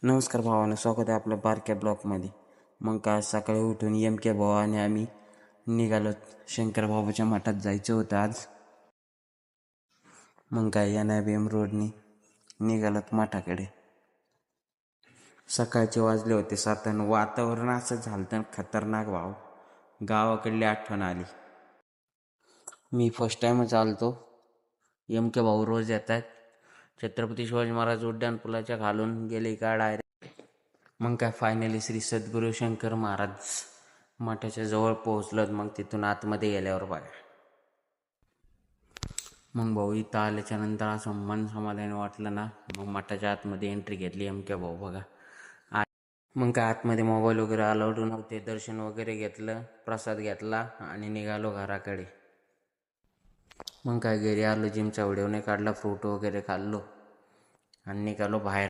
नमस्कार भावानं, स्वागत आहे आपल्या बारक्या ब्लॉकमध्ये. मग काय सकाळी उठून के भाऊ आणि आम्ही निघालो. शंकर बाबाच्या मठात जायचं होतं आज. मग काय NIBM रोडनी निघालोत मठाकडे. सकाळचे वाजले होते 7 आणि वातावरण असं झालं खतरनाक भाव. गावाकडली आठवण आली. मी फर्स्ट टाईमच आलतो. के भाऊ रोज येत आहेत. छत्रपती शिवाजी महाराज उड्डाणपुलाच्या खालून गेले का डायरेक्ट. मग काय फायनली श्री सद्गुरू शंकर महाराज मठाच्या जवळ पोहोचलं. मग तिथून आतमध्ये गेल्यावर बघा, मग भाऊ इथं आल्याच्या नंतर असं मन समाधान वाटलं ना. मग मठाच्या आतमध्ये एंट्री घेतली के भाऊ बघा. मग काय आतमध्ये मोबाईल वगैरे अलाउड नव्हते. दर्शन वगैरे घेतलं, प्रसाद घेतला आणि निघालो घराकडे. मग काय घरी आलो, जिमचा व्हिडिओ नाही काढला, फ्रूट वगैरे खाल्लो आणि निघालो बाहेर.